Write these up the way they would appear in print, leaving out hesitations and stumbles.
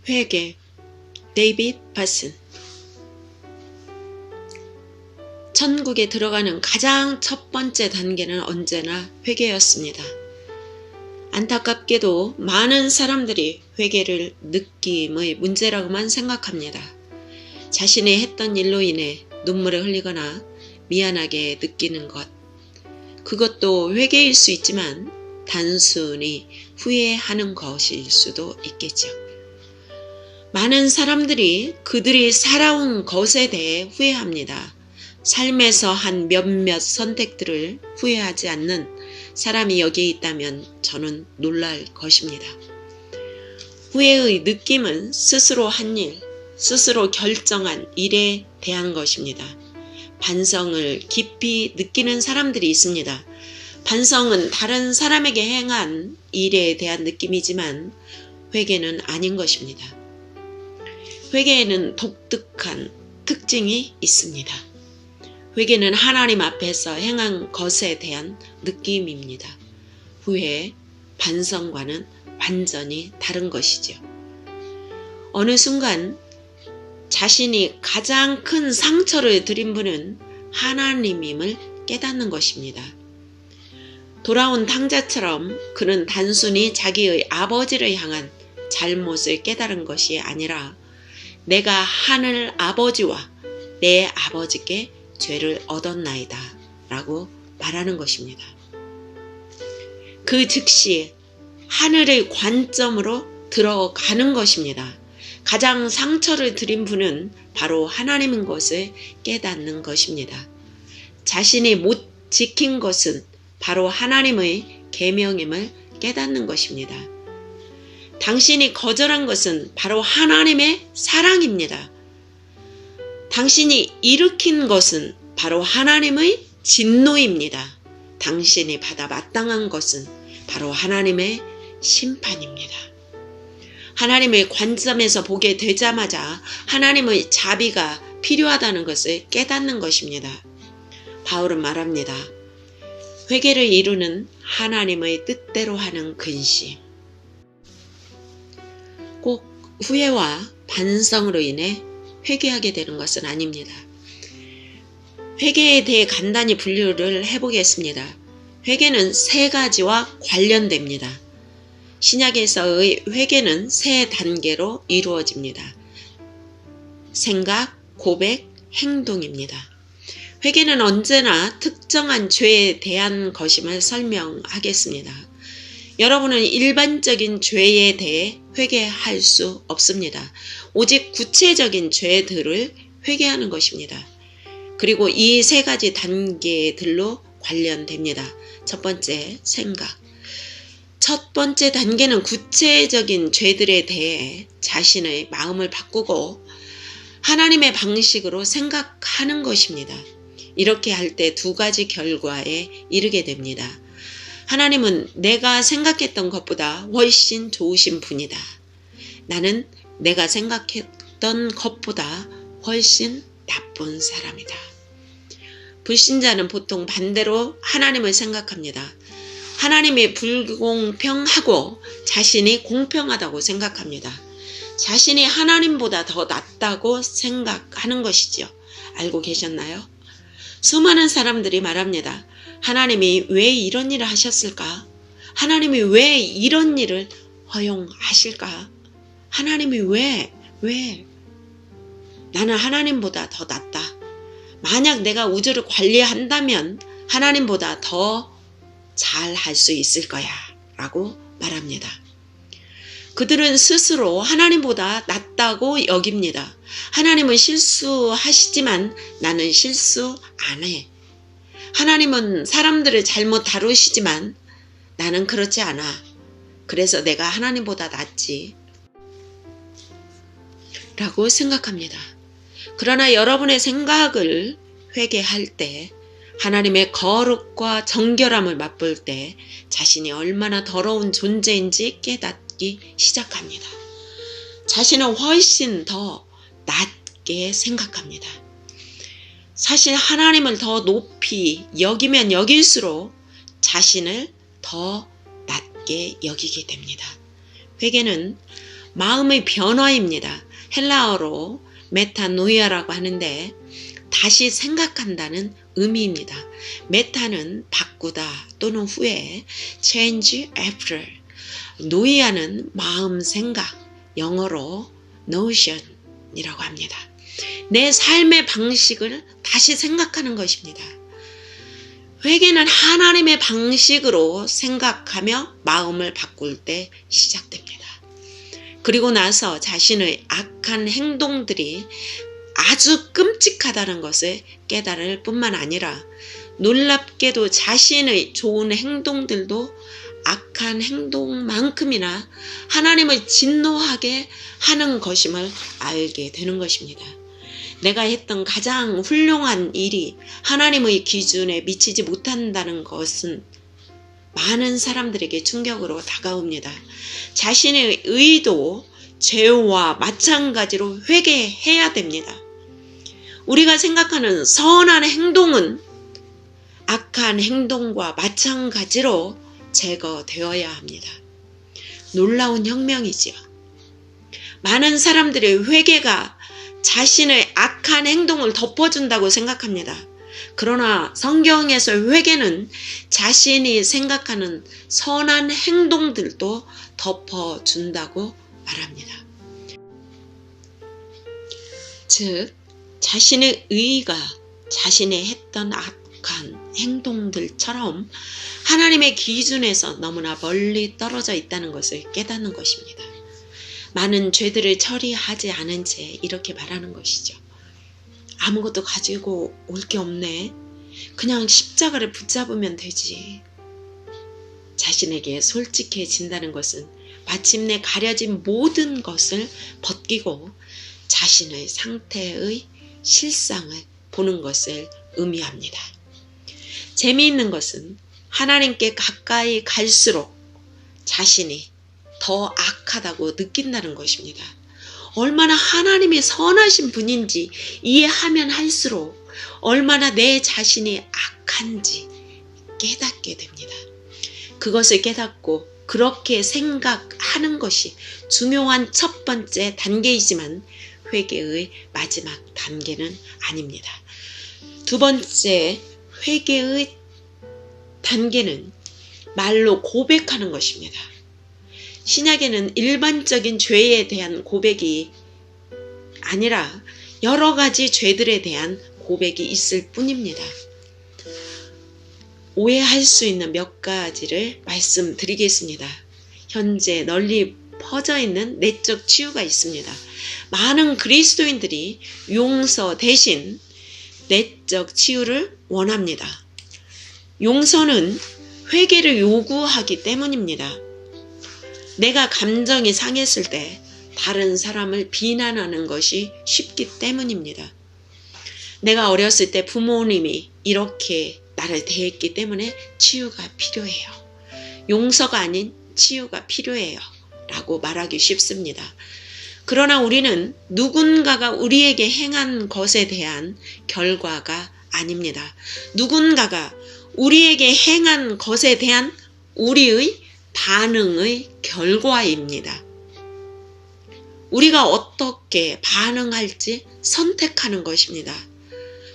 회개, 데이빗 바슨. 천국에 들어가는 가장 첫 번째 단계는 언제나 회개였습니다. 안타깝게도 많은 사람들이 회개를 느낌의 문제라고만 생각합니다. 자신이 했던 일로 인해 눈물을 흘리거나 미안하게 느끼는 것, 그것도 회개일 수 있지만 단순히 후회하는 것일 수도 있겠죠. 많은 사람들이 그들이 살아온 것에 대해 후회합니다. 삶에서 한 몇몇 선택들을 후회하지 않는 사람이 여기에 있다면 저는 놀랄 것입니다. 후회의 느낌은 스스로 한 일, 스스로 결정한 일에 대한 것입니다. 반성을 깊이 느끼는 사람들이 있습니다. 반성은 다른 사람에게 행한 일에 대한 느낌이지만 회개는 아닌 것입니다. 회개에는 독특한 특징이 있습니다. 회개는 하나님 앞에서 행한 것에 대한 느낌입니다. 후회, 반성과는 완전히 다른 것이죠. 어느 순간 자신이 가장 큰 상처를 드린 분은 하나님임을 깨닫는 것입니다. 돌아온 탕자처럼 그는 단순히 자기의 아버지를 향한 잘못을 깨달은 것이 아니라 내가 하늘 아버지와 내 아버지께 죄를 얻었나이다 라고 말하는 것입니다. 그 즉시 하늘의 관점으로 들어가는 것입니다. 가장 상처를 드린 분은 바로 하나님인 것을 깨닫는 것입니다. 자신이 못 지킨 것은 바로 하나님의 계명임을 깨닫는 것입니다. 당신이 거절한 것은 바로 하나님의 사랑입니다. 당신이 일으킨 것은 바로 하나님의 진노입니다. 당신이 받아 마땅한 것은 바로 하나님의 심판입니다. 하나님의 관점에서 보게 되자마자 하나님의 자비가 필요하다는 것을 깨닫는 것입니다. 바울은 말합니다. 회개를 이루는 하나님의 뜻대로 하는 근심. 꼭 후회와 반성으로 인해 회개하게 되는 것은 아닙니다. 회개에 대해 간단히 분류를 해보겠습니다. 회개는 세 가지와 관련됩니다. 신약에서의 회개는 세 단계로 이루어집니다. 생각, 고백, 행동입니다. 회개는 언제나 특정한 죄에 대한 것임을 설명하겠습니다. 여러분은 일반적인 죄에 대해 회개할 수 없습니다. 오직 구체적인 죄들을 회개하는 것입니다. 그리고 이 세 가지 단계들로 관련됩니다. 첫 번째, 생각. 첫 번째 단계는 구체적인 죄들에 대해 자신의 마음을 바꾸고 하나님의 방식으로 생각하는 것입니다. 이렇게 할 때 두 가지 결과에 이르게 됩니다. 하나님은 내가 생각했던 것보다 훨씬 좋으신 분이다. 나는 내가 생각했던 것보다 훨씬 나쁜 사람이다. 불신자는 보통 반대로 하나님을 생각합니다. 하나님이 불공평하고 자신이 공평하다고 생각합니다. 자신이 하나님보다 더 낫다고 생각하는 것이죠. 알고 계셨나요? 수많은 사람들이 말합니다. 하나님이 왜 이런 일을 하셨을까? 하나님이 왜 이런 일을 허용하실까? 하나님이 왜? 나는 하나님보다 더 낫다. 만약 내가 우주를 관리한다면 하나님보다 더 잘 할 수 있을 거야 라고 말합니다. 그들은 스스로 하나님보다 낫다고 여깁니다. 하나님은 실수하시지만 나는 실수 안 해. 하나님은 사람들을 잘못 다루시지만 나는 그렇지 않아. 그래서 내가 하나님보다 낫지 라고 생각합니다. 그러나 여러분의 생각을 회개할 때 하나님의 거룩과 정결함을 맛볼 때 자신이 얼마나 더러운 존재인지 깨닫기 시작합니다. 자신은 훨씬 더 낮게 생각합니다. 사실 하나님을 더 높이 여기면 여길수록 자신을 더 낮게 여기게 됩니다. 회개는 마음의 변화입니다. 헬라어로 메타노이아라고 하는데 다시 생각한다는 의미입니다. 메타는 바꾸다 또는 후에 change after, 노이아는 마음 생각, 영어로 notion이라고 합니다. 내 삶의 방식을 다시 생각하는 것입니다. 회개는 하나님의 방식으로 생각하며 마음을 바꿀 때 시작됩니다. 그리고 나서 자신의 악한 행동들이 아주 끔찍하다는 것을 깨달을 뿐만 아니라 놀랍게도 자신의 좋은 행동들도 악한 행동만큼이나 하나님을 진노하게 하는 것임을 알게 되는 것입니다. 내가 했던 가장 훌륭한 일이 하나님의 기준에 미치지 못한다는 것은 많은 사람들에게 충격으로 다가옵니다. 자신의 의도 죄와 마찬가지로 회개해야 됩니다. 우리가 생각하는 선한 행동은 악한 행동과 마찬가지로 제거되어야 합니다. 놀라운 혁명이지요. 많은 사람들의 회개가 자신의 악한 행동을 덮어준다고 생각합니다. 그러나 성경에서 회개는 자신이 생각하는 선한 행동들도 덮어준다고 말합니다. 즉, 자신의 의의가 자신이 했던 악한 행동들처럼 하나님의 기준에서 너무나 멀리 떨어져 있다는 것을 깨닫는 것입니다. 많은 죄들을 처리하지 않은 채 이렇게 말하는 것이죠. 아무것도 가지고 올 게 없네. 그냥 십자가를 붙잡으면 되지. 자신에게 솔직해진다는 것은 마침내 가려진 모든 것을 벗기고 자신의 상태의 실상을 보는 것을 의미합니다. 재미있는 것은 하나님께 가까이 갈수록 자신이 더 악하다고 느낀다는 것입니다. 얼마나 하나님이 선하신 분인지 이해하면 할수록 얼마나 내 자신이 악한지 깨닫게 됩니다. 그것을 깨닫고 그렇게 생각하는 것이 중요한 첫 번째 단계이지만 회개의 마지막 단계는 아닙니다. 두 번째 회개의 단계는 말로 고백하는 것입니다. 신약에는 일반적인 죄에 대한 고백이 아니라 여러 가지 죄들에 대한 고백이 있을 뿐입니다. 오해할 수 있는 몇 가지를 말씀드리겠습니다. 현재 널리 퍼져 있는 내적 치유가 있습니다. 많은 그리스도인들이 용서 대신 내적 치유를 원합니다. 용서는 회개를 요구하기 때문입니다. 내가 감정이 상했을 때 다른 사람을 비난하는 것이 쉽기 때문입니다. 내가 어렸을 때 부모님이 이렇게 나를 대했기 때문에 치유가 필요해요. 용서가 아닌 치유가 필요해요. 라고 말하기 쉽습니다. 그러나 우리는 누군가가 우리에게 행한 것에 대한 결과가 아닙니다. 누군가가 우리에게 행한 것에 대한 우리의 반응의 결과입니다. 우리가 어떻게 반응할지 선택하는 것입니다.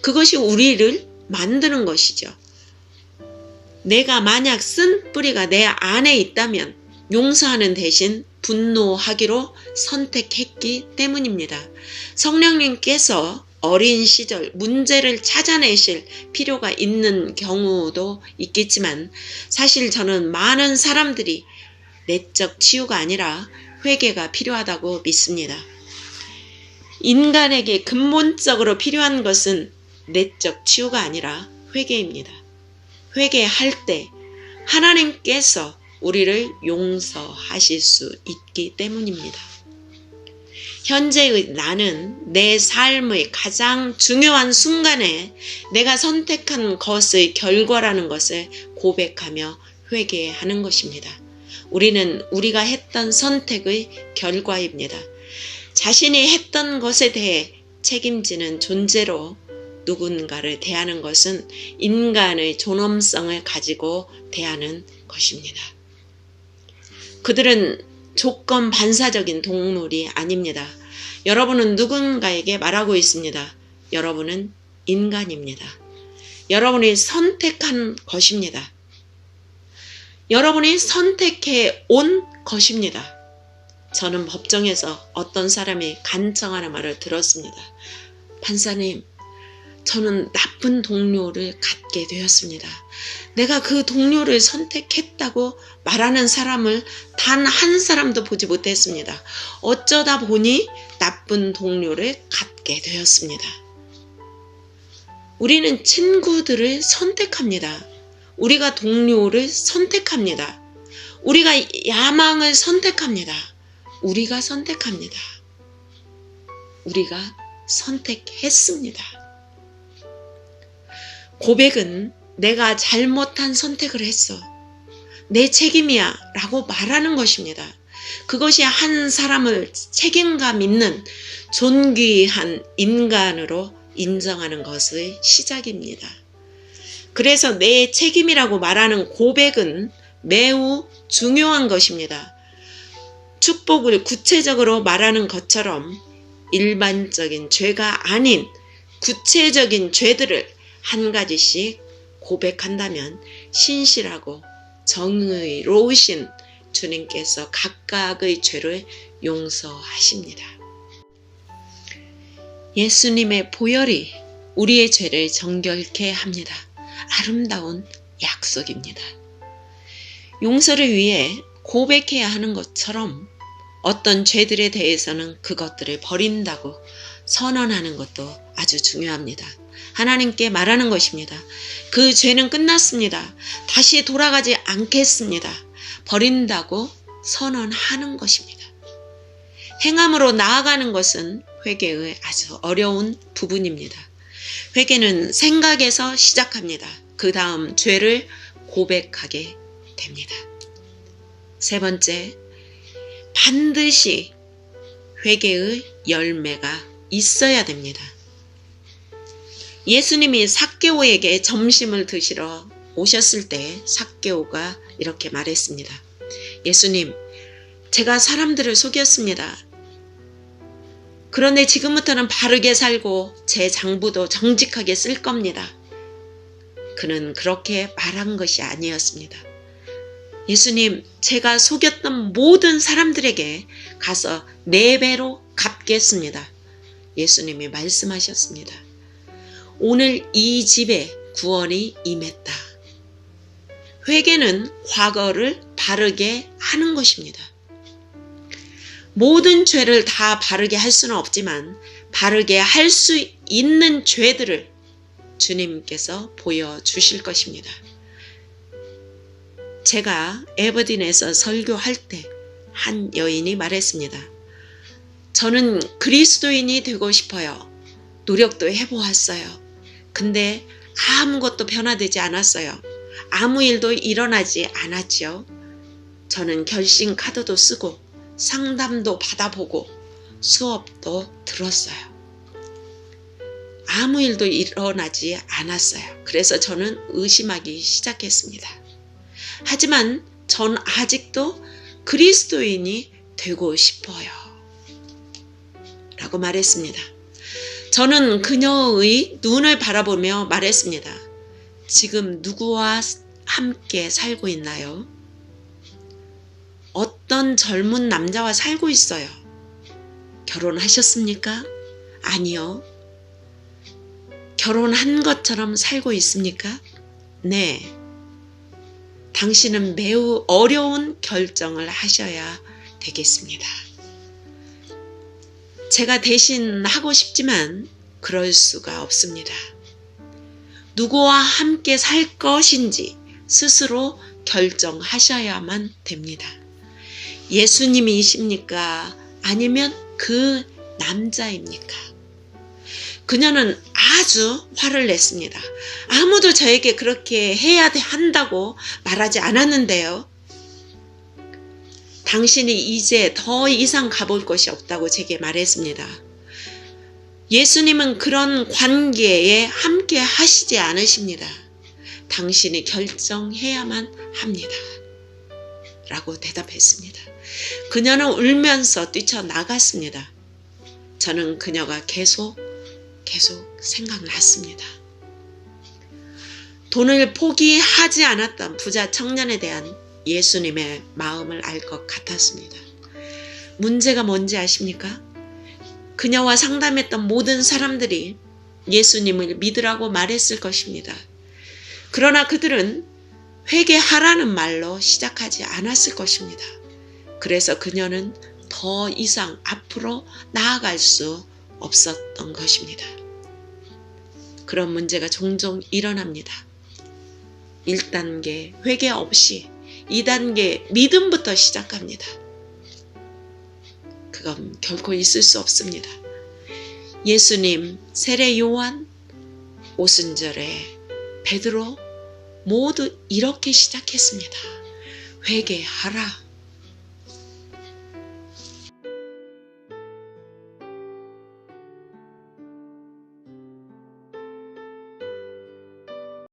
그것이 우리를 만드는 것이죠. 내가 만약 쓴 뿌리가 내 안에 있다면 용서하는 대신 분노하기로 선택했기 때문입니다. 성령님께서 어린 시절 문제를 찾아내실 필요가 있는 경우도 있겠지만 사실 저는 많은 사람들이 내적 치유가 아니라 회개가 필요하다고 믿습니다. 인간에게 근본적으로 필요한 것은 내적 치유가 아니라 회개입니다. 회개할 때 하나님께서 우리를 용서하실 수 있기 때문입니다. 현재의 나는 내 삶의 가장 중요한 순간에 내가 선택한 것의 결과라는 것을 고백하며 회개하는 것입니다. 우리는 우리가 했던 선택의 결과입니다. 자신이 했던 것에 대해 책임지는 존재로 누군가를 대하는 것은 인간의 존엄성을 가지고 대하는 것입니다. 그들은 조건 반사적인 동물이 아닙니다. 여러분은 누군가에게 말하고 있습니다. 여러분은 인간입니다. 여러분이 선택한 것입니다. 여러분이 선택해 온 것입니다. 저는 법정에서 어떤 사람이 간청하는 말을 들었습니다. 판사님, 저는 나쁜 동료를 갖게 되었습니다. 내가 그 동료를 선택했다고 말하는 사람을 단 한 사람도 보지 못했습니다. 어쩌다 보니 나쁜 동료를 갖게 되었습니다. 우리는 친구들을 선택합니다. 우리가 동료를 선택합니다. 우리가 야망을 선택합니다. 우리가 선택합니다. 우리가 선택했습니다. 고백은 내가 잘못한 선택을 했어. 내 책임이야 라고 말하는 것입니다. 그것이 한 사람을 책임감 있는 존귀한 인간으로 인정하는 것의 시작입니다. 그래서 내 책임이라고 말하는 고백은 매우 중요한 것입니다. 축복을 구체적으로 말하는 것처럼 일반적인 죄가 아닌 구체적인 죄들을 한 가지씩 고백한다면 신실하고 정의로우신 주님께서 각각의 죄를 용서하십니다. 예수님의 보혈이 우리의 죄를 정결케 합니다. 아름다운 약속입니다. 용서를 위해 고백해야 하는 것처럼 어떤 죄들에 대해서는 그것들을 버린다고 선언하는 것도 아주 중요합니다. 하나님께 말하는 것입니다. 그 죄는 끝났습니다. 다시 돌아가지 않겠습니다. 버린다고 선언하는 것입니다. 행함으로 나아가는 것은 회개의 아주 어려운 부분입니다. 회개는 생각에서 시작합니다. 그 다음 죄를 고백하게 됩니다. 세 번째, 반드시 회개의 열매가 있어야 됩니다. 예수님이 삭개오에게 점심을 드시러 오셨을 때 삭개오가 이렇게 말했습니다. 예수님, 제가 사람들을 속였습니다. 그런데 지금부터는 바르게 살고 제 장부도 정직하게 쓸 겁니다. 그는 그렇게 말한 것이 아니었습니다. 예수님, 제가 속였던 모든 사람들에게 가서 4배로 갚겠습니다. 예수님이 말씀하셨습니다. 오늘 이 집에 구원이 임했다. 회개는 과거를 바르게 하는 것입니다. 모든 죄를 다 바르게 할 수는 없지만 바르게 할 수 있는 죄들을 주님께서 보여주실 것입니다. 제가 에버딘에서 설교할 때 한 여인이 말했습니다. 저는 그리스도인이 되고 싶어요. 노력도 해보았어요. 근데 아무것도 변화되지 않았어요. 아무 일도 일어나지 않았죠. 저는 결심 카드도 쓰고 상담도 받아보고 수업도 들었어요. 아무 일도 일어나지 않았어요. 그래서 저는 의심하기 시작했습니다. 하지만 전 아직도 그리스도인이 되고 싶어요. 라고 말했습니다. 저는 그녀의 눈을 바라보며 말했습니다. 지금 누구와 함께 살고 있나요? 어떤 젊은 남자와 살고 있어요. 결혼하셨습니까? 아니요. 결혼한 것처럼 살고 있습니까? 네. 당신은 매우 어려운 결정을 하셔야 되겠습니다. 제가 대신 하고 싶지만 그럴 수가 없습니다. 누구와 함께 살 것인지 스스로 결정하셔야만 됩니다. 예수님이십니까? 아니면 그 남자입니까? 그녀는 아주 화를 냈습니다. 아무도 저에게 그렇게 해야 한다고 말하지 않았는데요. 당신이 이제 더 이상 가볼 곳이 없다고 제게 말했습니다. 예수님은 그런 관계에 함께 하시지 않으십니다. 당신이 결정해야만 합니다. 라고 대답했습니다. 그녀는 울면서 뛰쳐나갔습니다. 저는 그녀가 계속 생각났습니다. 돈을 포기하지 않았던 부자 청년에 대한 예수님의 마음을 알 것 같았습니다. 문제가 뭔지 아십니까? 그녀와 상담했던 모든 사람들이 예수님을 믿으라고 말했을 것입니다. 그러나 그들은 회개하라는 말로 시작하지 않았을 것입니다. 그래서 그녀는 더 이상 앞으로 나아갈 수 없었던 것입니다. 그런 문제가 종종 일어납니다. 1단계 회개 없이 2단계 믿음부터 시작합니다. 그건 결코 있을 수 없습니다. 예수님, 세례 요한, 오순절에 베드로 모두 이렇게 시작했습니다. 회개하라.